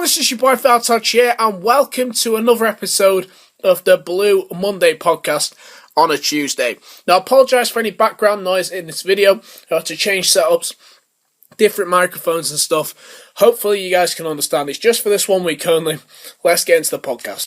this is your boy Valtouch here, and welcome to another episode of the Blue Monday podcast on a Tuesday. Now, I apologise for any background noise in this video. I had to change setups, different microphones and stuff. Hopefully you guys can understand. It's just for this 1 week only. Let's get into the podcast.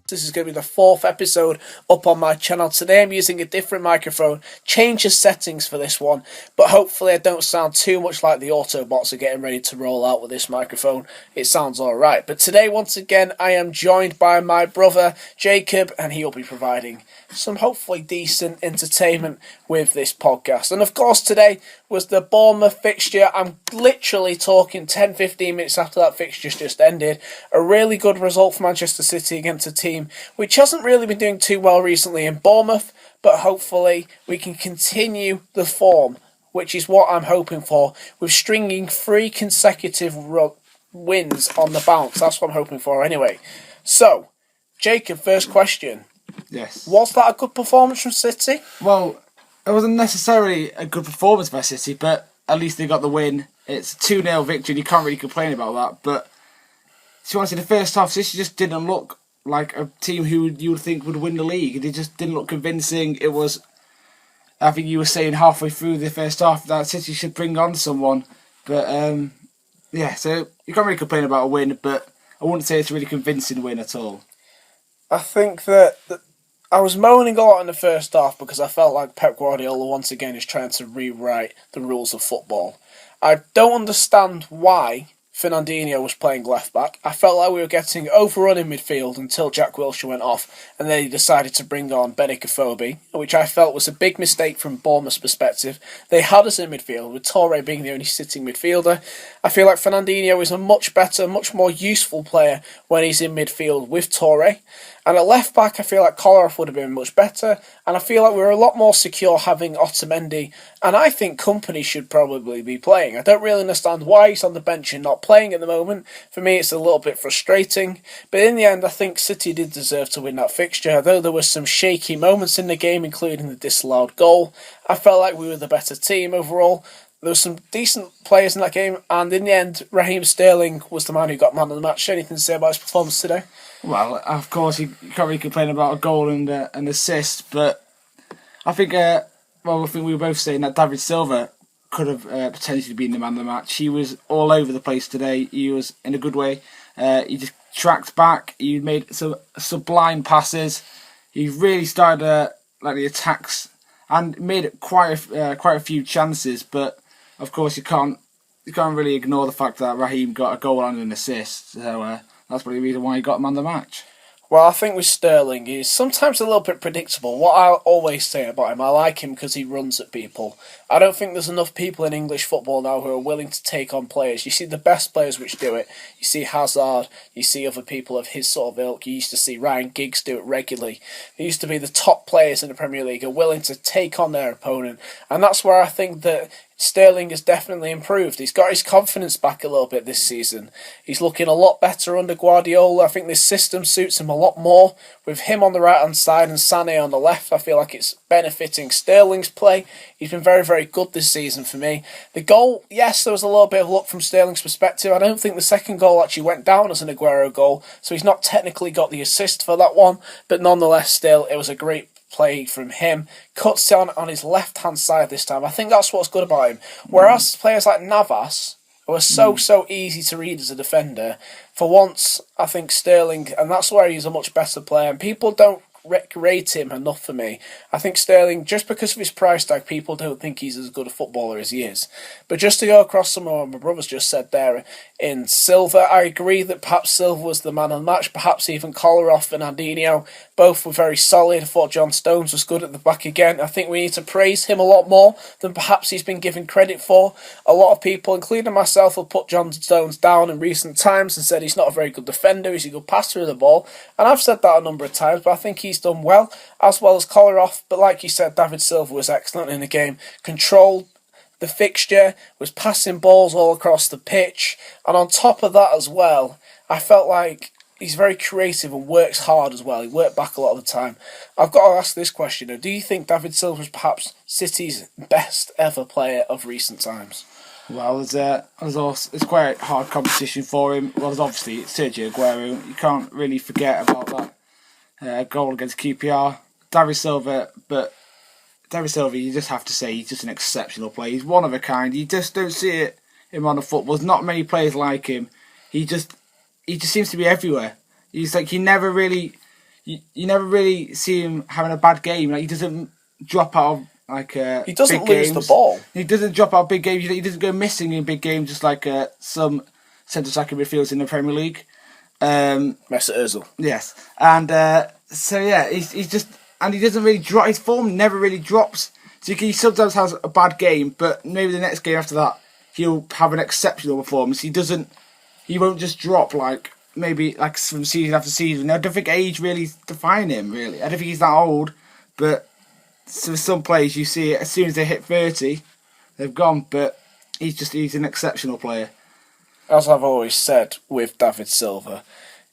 This is going to be the 4th episode up on my channel. Today I'm using a different microphone, change the settings for this one, but hopefully I don't sound too much like the Autobots are getting ready to roll out with this microphone. It sounds alright. But today, once again, I am joined by my brother Jacob, and he'll be providing some hopefully decent entertainment with this podcast. And of course today was the Bournemouth fixture. I'm literally talking 10-15 minutes after that fixture just ended. A really good result for Manchester City against a team which hasn't really been doing too well recently in Bournemouth, but hopefully we can continue the form, which is what I'm hoping for, with stringing 3 consecutive wins on the bounce. That's what I'm hoping for anyway. So, Jacob, first question. Yes. Was that a good performance from City? Well, it wasn't necessarily a good performance by City, but at least they got the win. It's a 2-0 victory, and you can't really complain about that. But to be honest, in the first half, City just didn't look like a team who you would think would win the league. They just didn't look convincing. It was, I think you were saying halfway through the first half that City should bring on someone. But, so you can't really complain about a win, but I wouldn't say it's a really convincing win at all. I think that I was moaning a lot in the first half because I felt like Pep Guardiola once again is trying to rewrite the rules of football. I don't understand why Fernandinho was playing left back. I felt like we were getting overrun in midfield until Jack Wilshere went off, and then he decided to bring on Benik, which I felt was a big mistake from Bournemouth's perspective. They had us in midfield, with Touré being the only sitting midfielder. I feel like Fernandinho is a much better, much more useful player when he's in midfield with Touré. And at left back, I feel like Kolarov would have been much better, and I feel like we were a lot more secure having Otamendi, and I think Kompany should probably be playing. I don't really understand why he's on the bench and not playing at the moment. For me, it's a little bit frustrating, but in the end, I think City did deserve to win that fixture. Though there were some shaky moments in the game, including the disallowed goal, I felt like we were the better team overall. There were some decent players in that game, and in the end, Raheem Sterling was the man who got man of the match. Anything to say about his performance today? Well, of course, you can't really complain about a goal and an assist, but I think, I think we were both saying that David Silva could have potentially been the man of the match. He was all over the place today. He was in a good way. He just tracked back. He made some sublime passes. He really started the attacks and made quite a few chances. But of course, you can't really ignore the fact that Raheem got a goal and an assist. So that's probably the reason why he got man of the match. Well, I think with Sterling, he's sometimes a little bit predictable. What I always say about him, I like him because he runs at people. I don't think there's enough people in English football now who are willing to take on players. You see the best players which do it. You see Hazard, you see other people of his sort of ilk. You used to see Ryan Giggs do it regularly. They used to be the top players in the Premier League are willing to take on their opponent. And that's where I think that Sterling has definitely improved. He's got his confidence back a little bit this season. He's looking a lot better under Guardiola. I think this system suits him a lot more. With him on the right-hand side and Sané on the left, I feel like it's benefiting Sterling's play. He's been very, very good this season for me. The goal, yes, there was a little bit of luck from Sterling's perspective. I don't think the second goal actually went down as an Aguero goal, so he's not technically got the assist for that one, but nonetheless, still, it was a great play from him. Cuts down on his left-hand side this time. I think that's what's good about him. Whereas players like Navas, who are so easy to read as a defender, for once, I think Sterling, and that's where he's a much better player, and people don't rate him enough for me. I think Sterling, just because of his price tag, people don't think he's as good a footballer as he is. But just to go across some of what my brother's just said there, in Silva, I agree that perhaps Silva was the man of the match, perhaps even Kolarov and Fernandinho. Both were very solid. I thought John Stones was good at the back again. I think we need to praise him a lot more than perhaps he's been given credit for. A lot of people, including myself, have put John Stones down in recent times and said he's not a very good defender, he's a good passer of the ball. And I've said that a number of times, but I think he's done well as Kolarov. But like you said, David Silva was excellent in the game. Controlled the fixture, was passing balls all across the pitch. And on top of that as well, I felt like he's very creative and works hard as well. He worked back a lot of the time. I've got to ask this question though. Do you think David Silva is perhaps City's best ever player of recent times? Well, there's also, it's quite hard competition for him. Well, there's obviously Sergio Aguero. You can't really forget about that goal against QPR. David Silva, you just have to say he's just an exceptional player. He's one of a kind. You just don't see him on the football. There's not many players like him. He just seems to be everywhere. He's like you never really see him having a bad game. Like he doesn't drop out of he doesn't big lose games. the ball. He doesn't drop out big games. He doesn't go missing in big games just like some centre-attacking midfielders in the Premier League. Mesut Ozil. Yes, and so yeah, he's just and he doesn't really drop. His form never really drops. So he sometimes has a bad game, but maybe the next game after that he'll have an exceptional performance. He won't just drop maybe from season after season. I don't think age really define him. Really, I don't think he's that old. But for some players, you see it as soon as they hit 30, they've gone. But he's an exceptional player. As I've always said with David Silva,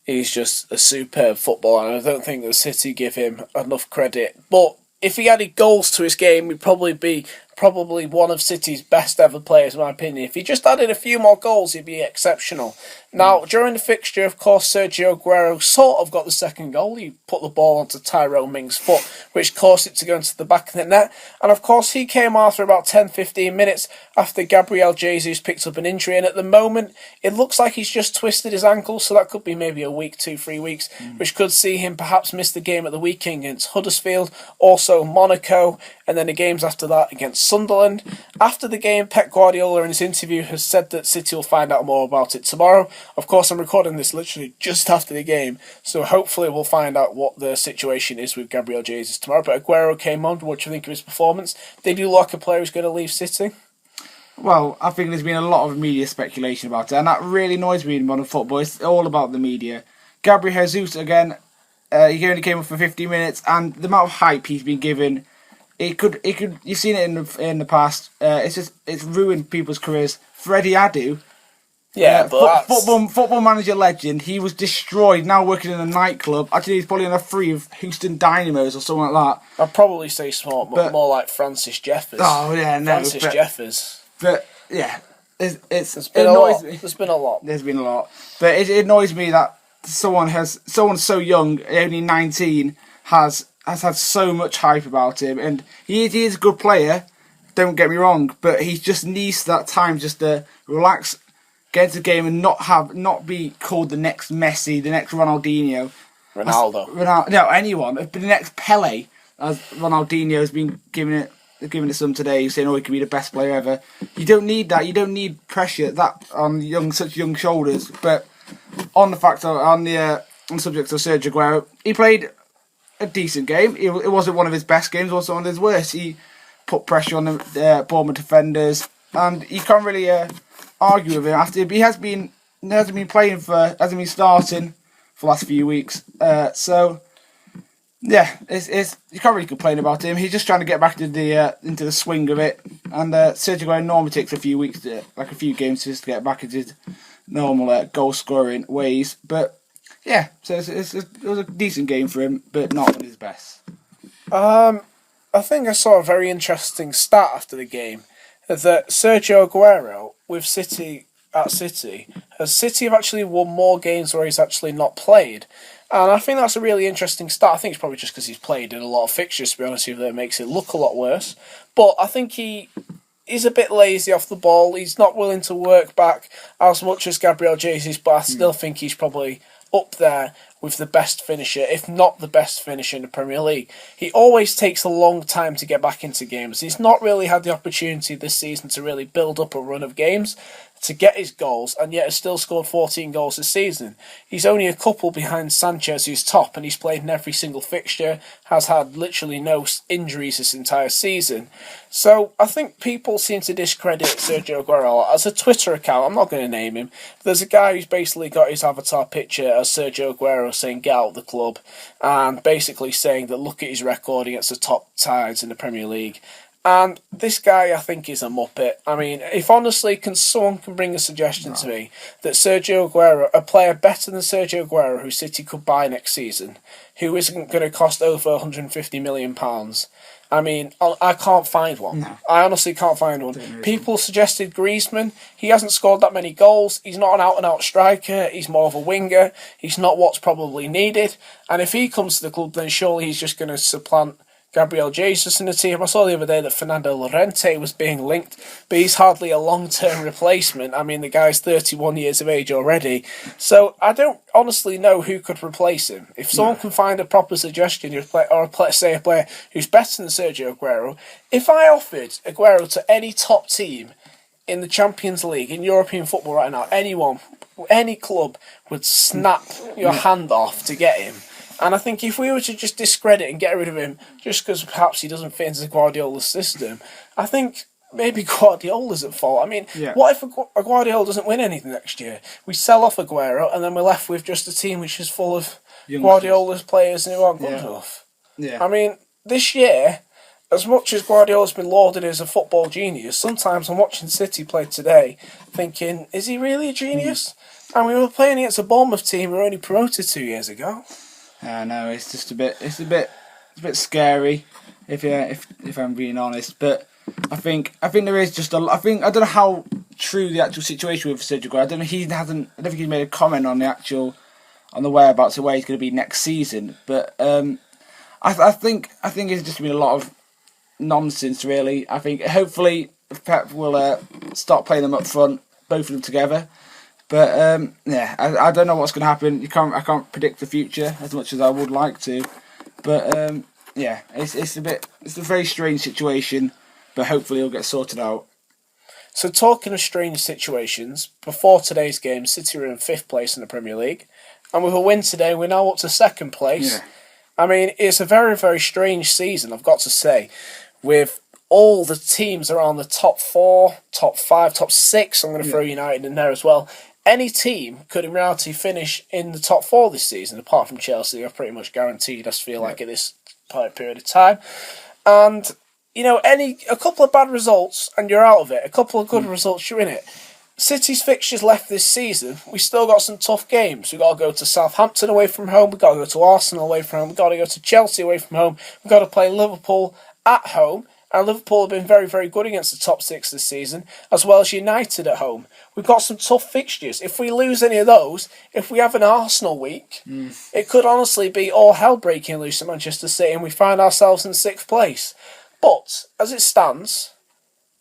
he's just a superb footballer, and I don't think that City give him enough credit. But if he added goals to his game, he'd probably be one of City's best ever players, in my opinion. If he just added a few more goals, he'd be exceptional. Now, during the fixture, of course, Sergio Aguero sort of got the second goal. He put the ball onto Tyrone Mings' foot, which caused it to go into the back of the net. And, of course, he came after about 10-15 minutes after Gabriel Jesus picked up an injury. And at the moment, it looks like he's just twisted his ankle, so that could be maybe a week, 2-3 weeks, which could see him perhaps miss the game at the weekend against Huddersfield, also Monaco, and then the games after that against Sunderland. After the game, Pep Guardiola in his interview has said that City will find out more about it tomorrow. Of course, I'm recording this literally just after the game, so hopefully we'll find out what the situation is with Gabriel Jesus tomorrow. But Aguero came on. What do you think of his performance? Did you look like a player who's going to leave City? Well, I think there's been a lot of media speculation about it, and that really annoys me in modern football. It's all about the media. Gabriel Jesus, again, he only came up for 50 minutes, and the amount of hype he's been given, it could. You've seen it in the past. It's ruined people's careers. Freddie Adu, but football manager legend, he was destroyed. Now working in a nightclub. Actually, he's probably on a free of Houston Dynamos or something like that. I'd probably say smart, but more like Francis Jeffers. Oh yeah, no, Francis Jeffers. But yeah, there's been a lot. There's been a lot. There's been a lot, but it annoys me that someone so young, only 19, has had so much hype about him, and he is a good player. Don't get me wrong, but he just needs that time just to relax, get into the game, and not be called the next Messi, the next Ronaldinho, Ronaldo, anyone. The next Pele, as Ronaldinho has been giving it some today, saying, "Oh, he could be the best player ever." You don't need that. You don't need pressure that on such young shoulders. But on the subject of Sergio Aguero, he played a decent game. It wasn't one of his best games. It wasn't one of his worst. He put pressure on the Bournemouth defenders, and you can't really argue with him. After he hasn't been starting for the last few weeks. So yeah, it's you can't really complain about him. He's just trying to get back into the swing of it. And Sergio Aguero normally takes a few weeks, a few games, just to get back into his normal goal scoring ways. But yeah, so it was a decent game for him, but not one of his best. I think I saw a very interesting stat after the game that Sergio Aguero with City have actually won more games where he's actually not played. And I think that's a really interesting stat. I think it's probably just because he's played in a lot of fixtures, to be honest with you, that makes it look a lot worse. But I think he's a bit lazy off the ball. He's not willing to work back as much as Gabriel Jesus, but I still think he's probably up there with the best finisher, if not the best finisher in the Premier League. He always takes a long time to get back into games. He's not really had the opportunity this season to really build up a run of games to get his goals, and yet has still scored 14 goals this season. He's only a couple behind Sanchez, who's top, and he's played in every single fixture, has had literally no injuries this entire season. So I think people seem to discredit Sergio Aguero. As a Twitter account, I'm not going to name him, but there's a guy who's basically got his avatar picture as Sergio Aguero saying get out of the club, and basically saying that look at his record against the top sides in the Premier League, And this guy, I think, is a muppet. I mean, if honestly, someone can bring a suggestion to me that Sergio Aguero, a player better than Sergio Aguero, who City could buy next season, who isn't going to cost over £150 million, I mean, I can't find one. No. I honestly can't find one. People suggested Griezmann. He hasn't scored that many goals. He's not an out-and-out striker. He's more of a winger. He's not what's probably needed. And if he comes to the club, then surely he's just going to supplant Gabriel Jesus in the team. I saw the other day that Fernando Llorente was being linked, but he's hardly a long-term replacement. I mean, the guy's 31 years of age already. So I don't honestly know who could replace him. If someone can find a proper suggestion, or say a player who's better than Sergio Aguero, if I offered Aguero to any top team in the Champions League, in European football right now, anyone, any club would snap your hand off to get him. And I think if we were to just discredit and get rid of him just because perhaps he doesn't fit into Guardiola's system, I think maybe Guardiola's at fault. I mean, what if Guardiola doesn't win anything next year? We sell off Aguero and then we're left with just a team which is full of Guardiola's players who aren't good enough. I mean, this year, as much as Guardiola's been lauded as a football genius, sometimes I'm watching City play today thinking, is he really a genius? And we were playing against a Bournemouth team who were only promoted 2 years ago. No, it's just a bit scary if I'm being honest. But I think there is just I don't know how true the actual situation with Sergio Aguero. I don't think he's made a comment on the whereabouts of where he's going to be next season. But I think it's just been a lot of nonsense really. I think hopefully Pep will start playing them up front, both of them together. But I don't know what's going to happen. I can't predict the future as much as I would like to. But it's a very strange situation. But hopefully it'll get sorted out. So talking of strange situations, before today's game, City were in 5th place in the Premier League, and with a win today, we're now up to 2nd place. Yeah. I mean, it's a very, very strange season, I've got to say, with all the teams around the top 4, top 5, top 6. I'm going to throw United in there as well. Any team could in reality finish in the top 4 this season, apart from Chelsea. They're pretty much guaranteed, I feel like, at this period of time. And, you know, a couple of bad results and you're out of it. A couple of good results, you're in it. City's fixtures left this season, we still got some tough games. We've got to go to Southampton away from home. We've got to go to Arsenal away from home. We've got to go to Chelsea away from home. We've got to play Liverpool at home. And Liverpool have been very, very good against the top 6 this season, as well as United at home. We've got some tough fixtures. If we lose any of those, if we have an Arsenal week, it could honestly be all hell breaking loose at Manchester City and we find ourselves in 6th place. But, as it stands,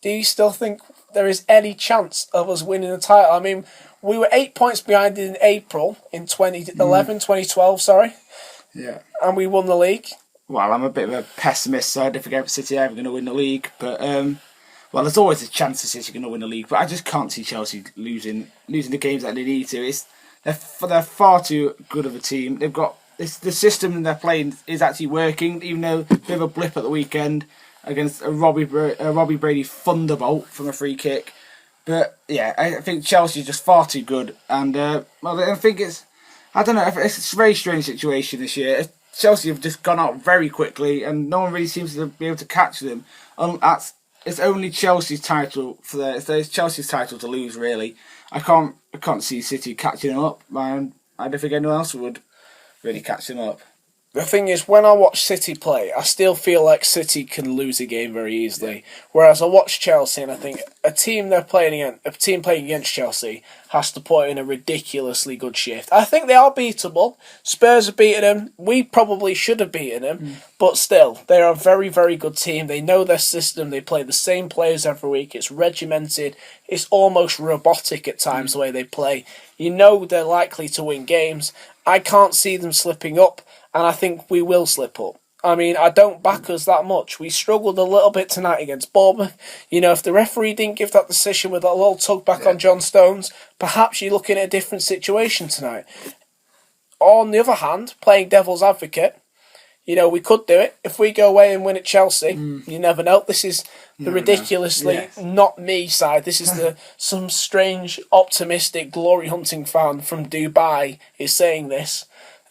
do you still think there is any chance of us winning the title? I mean, we were 8 points behind in April in 2012, sorry. Yeah. And we won the league. Well, I'm a bit of a pessimist, so I don't think City are ever going to win the league. But there's always a chance that City are going to win the league. But I just can't see Chelsea losing the games that they need to. They're far too good of a team. They've got the system they're playing is actually working, even though a bit of a blip at the weekend against a Robbie Brady thunderbolt from a free kick. But yeah, I think Chelsea is just far too good, and I think it's a very strange situation this year. Chelsea have just gone out very quickly, and no one really seems to be able to catch them. It's only Chelsea's title it's Chelsea's title to lose. Really, I can't see City catching them up. Man, I don't think anyone else would really catch them up. The thing is, when I watch City play, I still feel like City can lose a game very easily. Whereas I watch Chelsea and I think a team playing against Chelsea has to put in a ridiculously good shift. I think they are beatable. Spurs have beaten them. We probably should have beaten them. But still, they are a very, very good team. They know their system. They play the same players every week. It's regimented. It's almost robotic at times the way they play. You know they're likely to win games. I can't see them slipping up. And I think we will slip up. I mean, I don't back us that much. We struggled a little bit tonight against Bournemouth. You know, if the referee didn't give that decision with that little tug back on John Stones, perhaps you're looking at a different situation tonight. On the other hand, playing devil's advocate, you know, we could do it. If we go away and win at Chelsea, you never know. This is the ridiculously not me side. This is some strange, optimistic, glory-hunting fan from Dubai is saying this.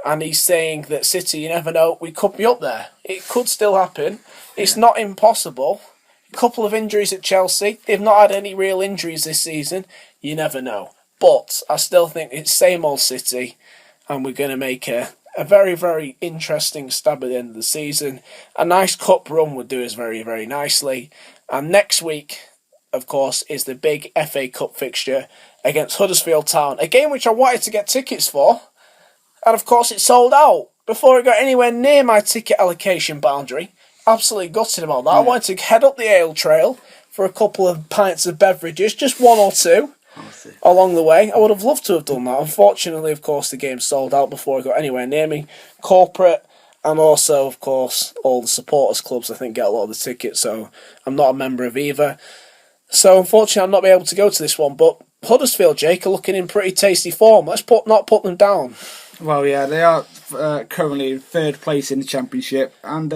And he's saying that City, you never know, we could be up there. It could still happen. It's not impossible. Couple of injuries at Chelsea. They've not had any real injuries this season. You never know. But I still think it's same old City, and we're going to make a very, very interesting stab at the end of the season. A nice cup run would do us very, very nicely. And next week, of course, is the big FA Cup fixture against Huddersfield Town. A game which I wanted to get tickets for. And of course, it sold out before it got anywhere near my ticket allocation boundary. Absolutely gutted about that. I wanted to head up the ale trail for a couple of pints of beverages, just one or two along the way. I would have loved to have done that. Unfortunately, of course, the game sold out before it got anywhere near me. Corporate and also, of course, all the supporters clubs, I think, get a lot of the tickets, so I'm not a member of either. So, unfortunately, I'm not be able to go to this one, but Huddersfield, Jake, are looking in pretty tasty form. Let's not put them down. Well, yeah, they are currently in third place in the Championship, and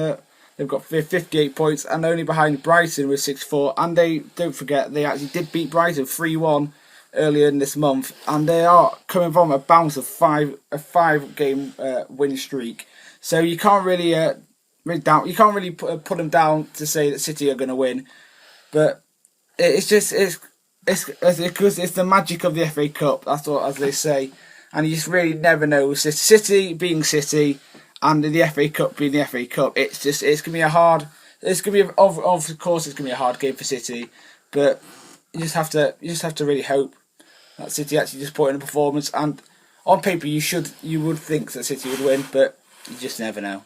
they've got 58 points, and only behind Brighton with 64. And they, don't forget, they actually did beat Brighton 3-1 earlier in this month, and they are coming from a bounce of a five-game win streak. So you can't really put them down to say that City are going to win, but it's because it's the magic of the FA Cup. That's what, as they say, and you just really never know. City being City, and the FA Cup being the FA Cup. It's gonna be a hard. It's gonna be of course it's gonna be a hard game for City, but you just have to really hope that City actually just put in a performance. And on paper, you would think that City would win, but you just never know.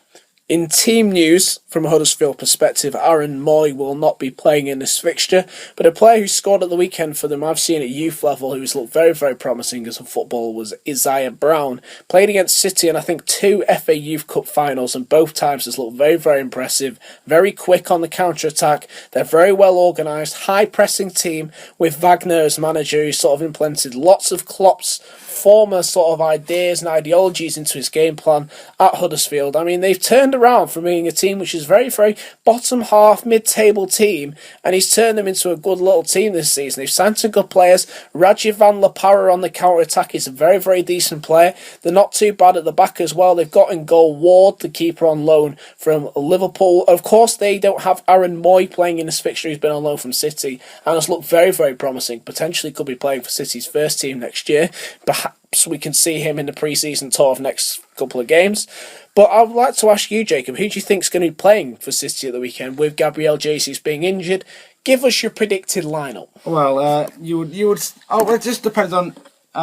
In team news, from a Huddersfield perspective, Aaron Moy will not be playing in this fixture, but a player who scored at the weekend for them I've seen at youth level who's looked very, very promising as a footballer was Isaiah Brown. Played against City in I think 2 FA Youth Cup finals, and both times has looked very, very impressive, very quick on the counter-attack. They're very well organised, high-pressing team with Wagner as manager, who sort of implemented lots of Klopp's former sort of ideas and ideologies into his game plan at Huddersfield. I mean, they've turned around from being a team which is very, very bottom half, mid-table team, and he's turned them into a good little team this season. They've signed some good players. Rajiv Van La Parra on the counter-attack is a very, very decent player. They're not too bad at the back as well. They've got in goal Ward, the keeper on loan from Liverpool. Of course, they don't have Aaron Moy playing in this fixture. He's been on loan from City and has looked very, very promising. Potentially could be playing for City's first team next year. Perhaps we can see him in the pre-season tour of next couple of games. But I would like to ask you, Jacob, who do you think is going to be playing for City at the weekend with Gabriel Jesus being injured? Give us your predicted lineup. Well, you would. Oh, it just depends on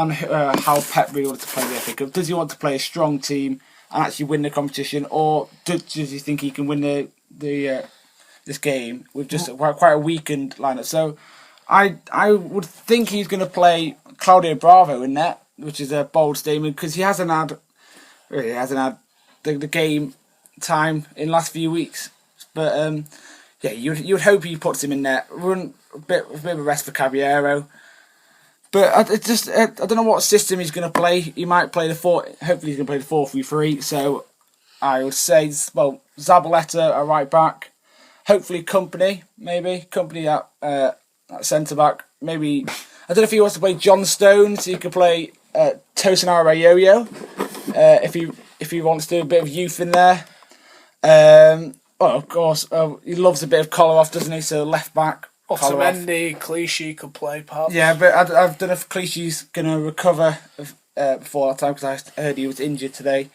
how Pep really wants to play the FA Cup. Does he want to play a strong team and actually win the competition, or does he think he can win this game with just quite a weakened lineup? So, I would think he's going to play Claudio Bravo in net, which is a bold statement because he hasn't had the game time in the last few weeks. But yeah, you'd hope he puts him in there. Run a bit of a rest for Caballero. But I don't know what system he's going to play. He might play the 4. Hopefully he's going to play the 4-3-3. So I would say, well, Zabaleta at right back. Hopefully Company at centre back. Maybe I don't know if he wants to play John Stones. So he could play Tosin Arayoyo if he wants to do a bit of youth in there. Well, of course, he loves a bit of Kolarov, doesn't he? So left back. Otamendi, Clichy could play, perhaps. Yeah, but I don't know if Clichy's going to recover before that time because I heard he was injured today.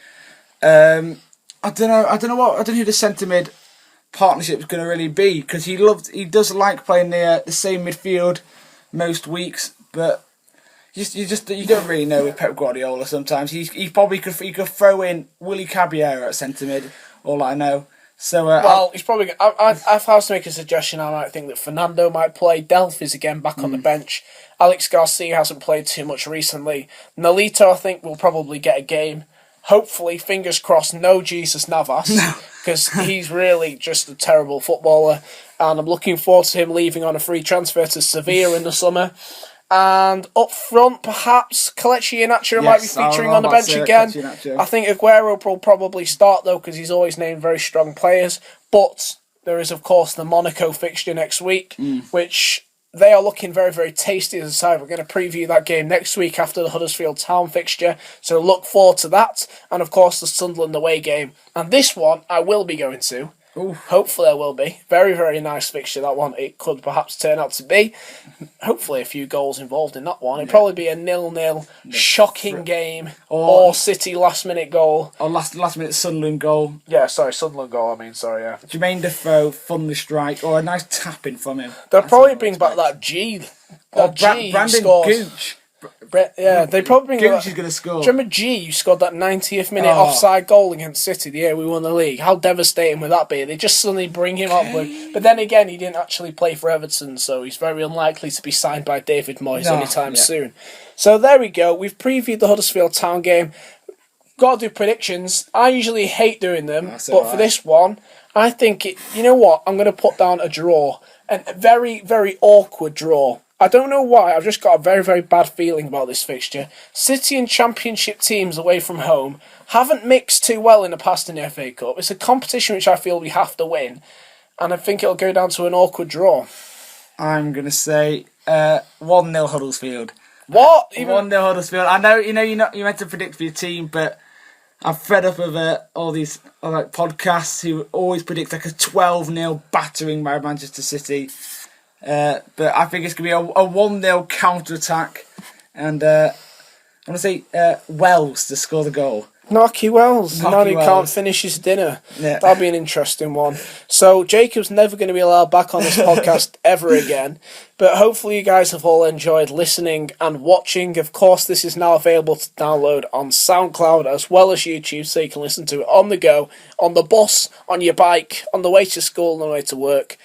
I don't know who the centre mid partnership is going to really be because he does like playing the same midfield most weeks, but you don't really know with Pep Guardiola. Sometimes he probably could throw in Willy Caballero at centre mid. All I know. So well, he's probably. If I was to make a suggestion, I might think that Fernando might play. Delph is again back on the bench. Alex Garcia hasn't played too much recently. Nolito, I think, will probably get a game. Hopefully, fingers crossed, no Jesus Navas, because he's really just a terrible footballer, and I'm looking forward to him leaving on a free transfer to Sevilla in the summer. And up front, perhaps Kelechi Iheanacho might be featuring on the bench again. I think Aguero will probably start, though, because he's always named very strong players. But there is, of course, the Monaco fixture next week, which they are looking very, very tasty as a side. We're going to preview that game next week after the Huddersfield Town fixture. So look forward to that. And, of course, the Sunderland away game. And this one I will be going to. Ooh. Hopefully there will be. Very, very nice fixture, that one. It could perhaps turn out to be. Hopefully a few goals involved in that one. It'd probably be a 0-0 shocking game or City last-minute goal. Or last-minute Sunderland goal. Yeah, sorry, Sunderland goal, yeah. Jermaine Defoe, funny strike, or a nice tapping from him. They'll probably bring back that G. Brandon scores. Gooch. They probably bring Gooch is going to score. Do you remember G, who scored that 90th minute offside goal against City the year we won the league? How devastating would that be? They just suddenly bring him up. But then again, he didn't actually play for Everton, so he's very unlikely to be signed by David Moyes anytime soon. So there we go. We've previewed the Huddersfield Town game. Got to do predictions. I usually hate doing them, for this one, I think, you know what? I'm going to put down a draw. And a very, very awkward draw. I don't know why, I've just got a very, very bad feeling about this fixture. City and Championship teams away from home haven't mixed too well in the past in the FA Cup. It's a competition which I feel we have to win, and I think it'll go down to an awkward draw. I'm going to say 1-0 Huddersfield. What? 1-0 Huddersfield. I know, you're meant to predict for your team, but I'm fed up of all these podcasts who always predict like a 12-0 battering by Manchester City. But I think it's going to be a 1-0 counter-attack. And I'm going to say Wells to score the goal. Knocky Wells. Now he can't finish his dinner. Yeah. That'll be an interesting one. So Jacob's never going to be allowed back on this podcast ever again. But hopefully you guys have all enjoyed listening and watching. Of course, this is now available to download on SoundCloud as well as YouTube, so you can listen to it on the go, on the bus, on your bike, on the way to school, on the way to work.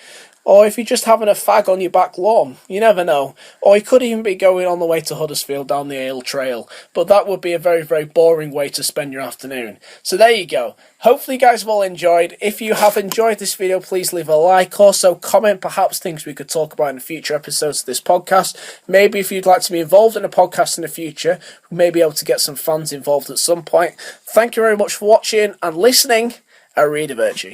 Or if you're just having a fag on your back lawn, you never know. Or you could even be going on the way to Huddersfield down the Ale Trail. But that would be a very, very boring way to spend your afternoon. So there you go. Hopefully you guys have all enjoyed. If you have enjoyed this video, please leave a like. Also comment perhaps things we could talk about in future episodes of this podcast. Maybe if you'd like to be involved in a podcast in the future, we may be able to get some fans involved at some point. Thank you very much for watching and listening. Arrivederci.